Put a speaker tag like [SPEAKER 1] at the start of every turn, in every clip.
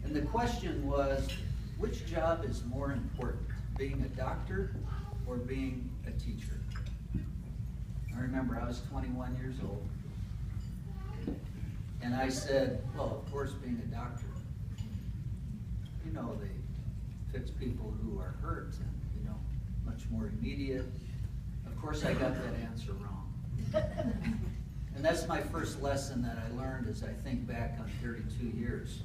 [SPEAKER 1] And the question was, which job is more important, being a doctor or being a teacher? I remember I was 21 years old, and I said, well, of course, being a doctor. You know, they fix people who are hurt and, you know, much more immediate. Of course, I got that answer wrong. And that's my first lesson that I learned as I think back on 32 years.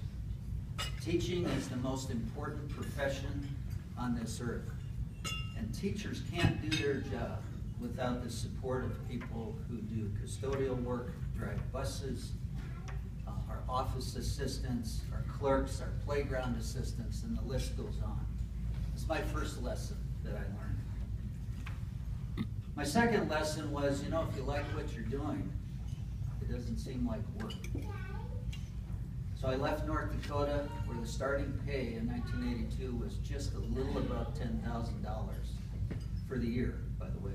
[SPEAKER 1] Teaching is the most important profession on this earth. And teachers can't do their job without the support of people who do custodial work, drive buses, our office assistants, our clerks, our playground assistants, and the list goes on. It's my first lesson that I learned. My second lesson was, you know, if you like what you're doing, it doesn't seem like work. So I left North Dakota, where the starting pay in 1982 was just a little above $10,000 for the year, by the way.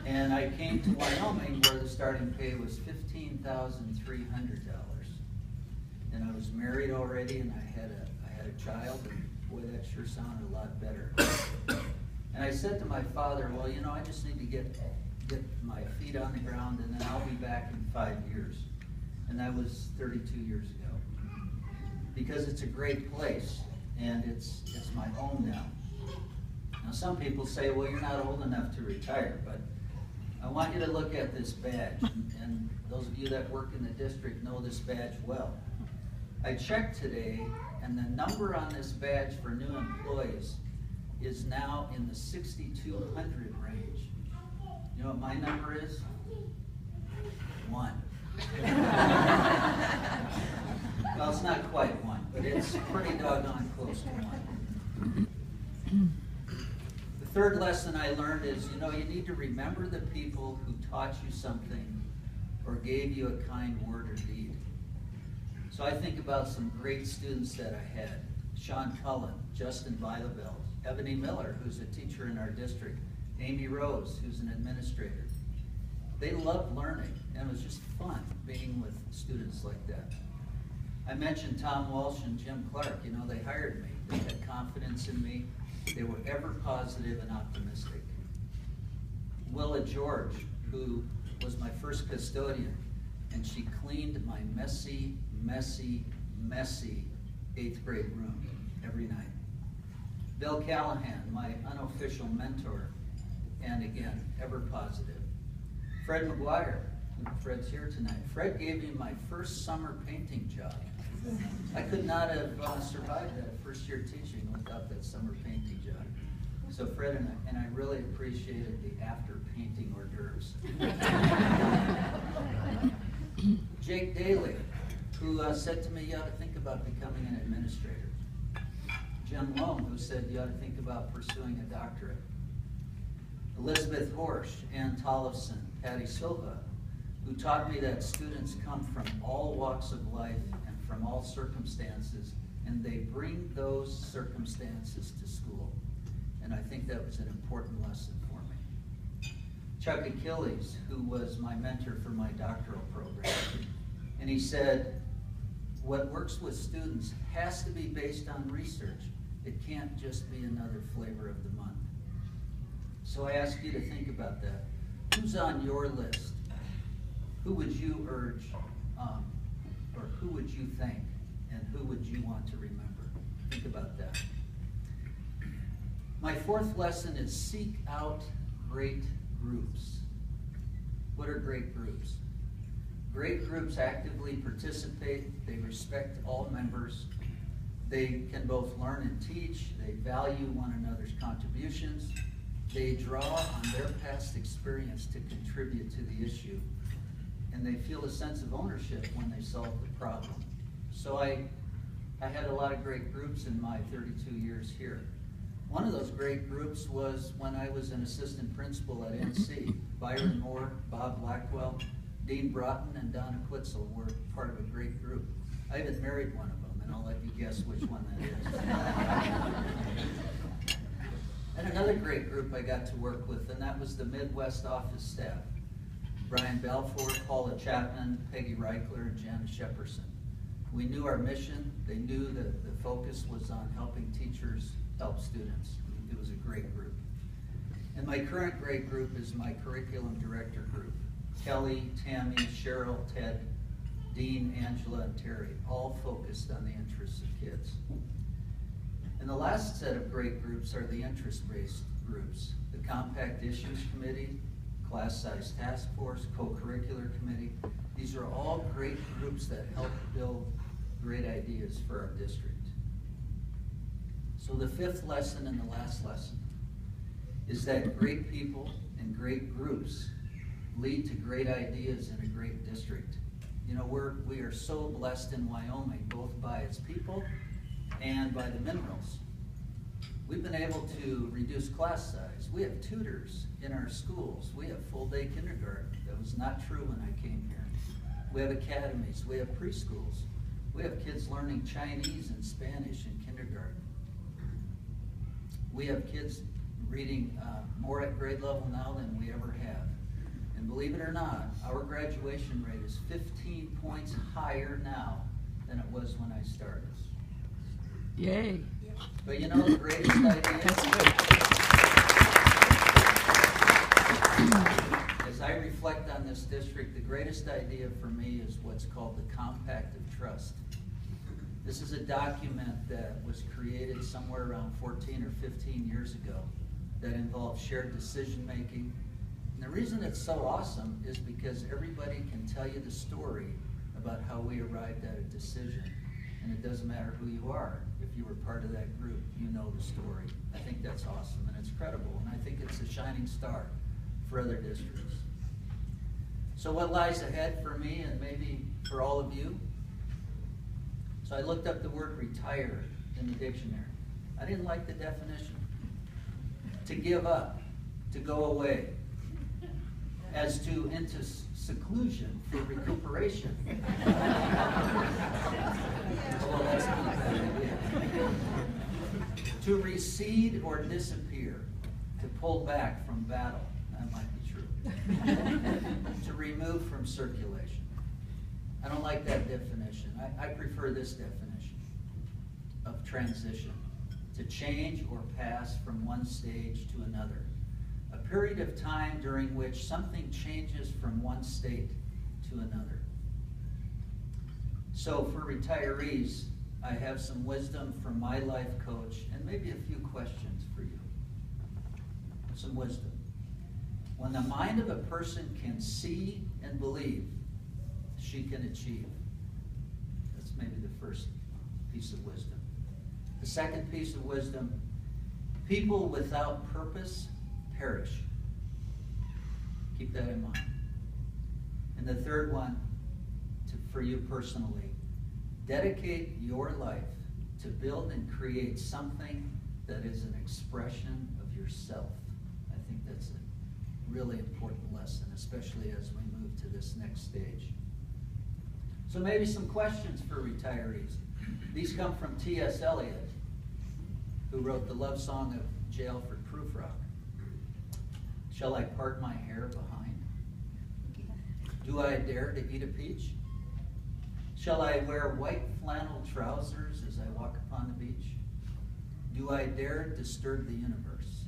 [SPEAKER 1] And I came to Wyoming, where the starting pay was $15,300. And I was married already, and I had a child, and boy, that sure sounded a lot better. And I said to my father, well, you know, I just need to get my feet on the ground, and then I'll be back in 5 years. And that was 32 years ago. Because it's a great place, and it's my home now. Now, some people say, well, you're not old enough to retire, but I want you to look at this badge, and those of you that work in the district know this badge well. I checked today, and the number on this badge for new employees is now in the 6,200 range. You know what my number is? 1. Well, it's not quite 1, but it's pretty doggone close to 1. The third lesson I learned is, you know, you need to remember the people who taught you something or gave you a kind word or deed. So I think about some great students that I had. Sean Cullen, Justin Villaville, Ebony Miller, who's a teacher in our district, Amy Rose, who's an administrator. They loved learning, and it was just fun being with students like that. I mentioned Tom Walsh and Jim Clark. You know, they hired me. They had confidence in me. They were ever positive and optimistic. Willa George, who was my first custodian, and she cleaned my messy, messy, messy 8th grade room every night. Bill Callahan, my unofficial mentor, and again, ever positive. Fred McGuire, Fred's here tonight. Fred gave me my first summer painting job. I could not have survived that first year teaching without that summer painting job. So Fred and I really appreciated the after painting hors d'oeuvres. Jake Daly, who said to me, you ought to think about becoming an administrator. Jim Loam, who said you ought to think about pursuing a doctorate. Elizabeth Horsch, Ann Tollefson, Patty Silva, who taught me that students come from all walks of life and from all circumstances, and they bring those circumstances to school. And I think that was an important lesson for me. Chuck Achilles, who was my mentor for my doctoral program, and he said, what works with students has to be based on research. It can't just be another flavor of the month. So I ask you to think about that. Who's on your list? Who would you urge, or who would you thank, and who would you want to remember? Think about that. My fourth lesson is seek out great groups. What are great groups? Great groups actively participate. They respect all members. They can both learn and teach. They value one another's contributions. They draw on their past experience to contribute to the issue. And they feel a sense of ownership when they solve the problem. So I had a lot of great groups in my 32 years here. One of those great groups was when I was an assistant principal at NC. Byron Moore, Bob Blackwell, Dean Broughton, and Donna Quitzel were part of a great group. I even married one of them, and I'll let you guess which one that is. And another great group I got to work with, and that was the Midwest office staff. Brian Balfour, Paula Chapman, Peggy Reichler, and Janice Shepperson. We knew our mission. They knew that the focus was on helping teachers help students. It was a great group. And my current grade group is my curriculum director group. Kelly, Tammy, Cheryl, Ted, Dean, Angela, and Terry, all focused on the interests of kids. And the last set of great groups are the interest-based groups. The Compact Issues Committee, Class Size Task Force, Co-Curricular Committee. These are all great groups that help build great ideas for our district. So the fifth lesson and the last lesson is that great people and great groups lead to great ideas in a great district. You know, we are so blessed in Wyoming, both by its people and by the minerals. We've been able to reduce class size. We have tutors in our schools. We have full-day kindergarten. That was not true when I came here. We have academies. We have preschools. We have kids learning Chinese and Spanish in kindergarten. We have kids reading more at grade level now than we ever have. And believe it or not, our graduation rate is 15 points higher now than it was when I started.
[SPEAKER 2] Yay.
[SPEAKER 1] But you know, the greatest idea, as I reflect on this district, the greatest idea for me is what's called the Compact of Trust. This is a document that was created somewhere around 14 or 15 years ago that involves shared decision making. And the reason it's so awesome is because everybody can tell you the story about how we arrived at a decision. And it doesn't matter who you are. If you were part of that group, you know the story. I think that's awesome and it's credible. And I think it's a shining star for other districts. So what lies ahead for me and maybe for all of you? So I looked up the word retire in the dictionary. I didn't like the definition. To give up, to go away, as to into seclusion for recuperation. Well, that's not a bad idea. To recede or disappear, to pull back from battle. That might be true. To remove from circulation. I don't like that definition. I prefer this definition of transition. To change or pass from one stage to another. A period of time during which something changes from one state to another. So for retirees, I have some wisdom from my life coach and maybe a few questions for you. Some wisdom. When the mind of a person can see and believe, she can achieve. That's maybe the first piece of wisdom. The second piece of wisdom, people without purpose perish. Keep that in mind. And the third one, for you personally, dedicate your life to build and create something that is an expression of yourself. I think that's a really important lesson, especially as we move to this next stage. So maybe some questions for retirees. These come from T.S. Eliot, who wrote the love song of J. Alfred Prufrock. Shall I part my hair behind? Do I dare to eat a peach? Shall I wear white flannel trousers as I walk upon the beach? Do I dare disturb the universe?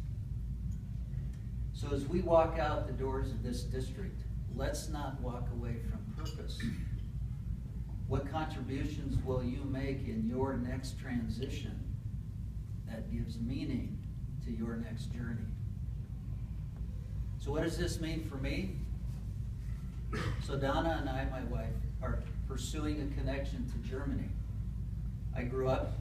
[SPEAKER 1] So as we walk out the doors of this district, let's not walk away from purpose. What contributions will you make in your next transition that gives meaning to your next journey? So what does this mean for me? So Donna and I, my wife, are pursuing a connection to Germany. I grew up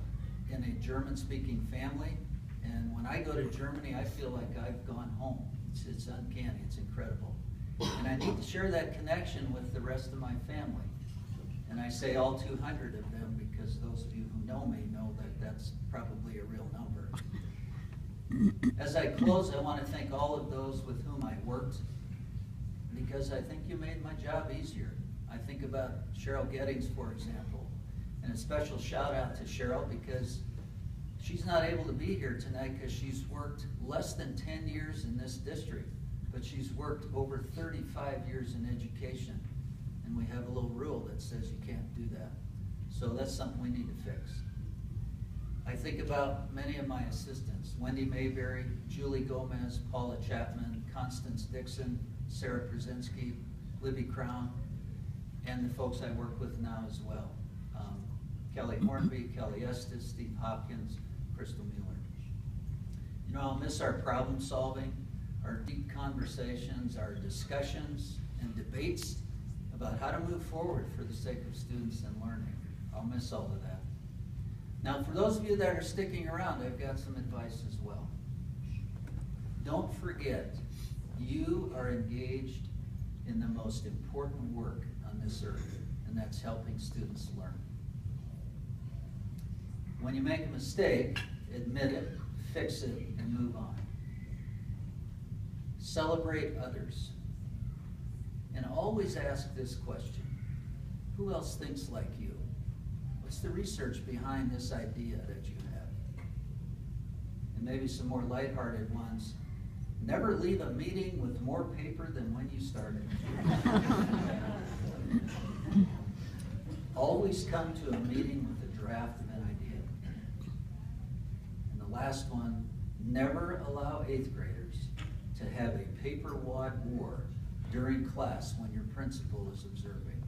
[SPEAKER 1] in a German-speaking family, and when I go to Germany, I feel like I've gone home. It's uncanny, it's incredible. And I need to share that connection with the rest of my family. And I say all 200 of them because those of you who know me know that that's probably a real number. As I close, I want to thank all of those with whom I worked, because I think you made my job easier. I think about Cheryl Gettings, for example, and a special shout out to Cheryl because she's not able to be here tonight because she's worked less than 10 years in this district, but she's worked over 35 years in education. And we have a little rule that says you can't do that. So that's something we need to fix. I think about many of my assistants, Wendy Mayberry, Julie Gomez, Paula Chapman, Constance Dixon, Sarah Brzezinski, Libby Crown, and the folks I work with now as well. Kelly Hornby, Kelly Estes, Steve Hopkins, Crystal Mueller. You know, I'll miss our problem solving, our deep conversations, our discussions and debates about how to move forward for the sake of students and learning. I'll miss all of that. Now, for those of you that are sticking around, I've got some advice as well. Don't forget, you are engaged in the most important work on this earth, and that's helping students learn. When you make a mistake, admit it, fix it, and move on. Celebrate others. And always ask this question: who else thinks like you? What's the research behind this idea that you have? And maybe some more lighthearted ones. Never leave a meeting with more paper than when you started. Always come to a meeting with a draft of an idea. And the last one, never allow 8th graders to have a paper wad war during class when your principal is observing.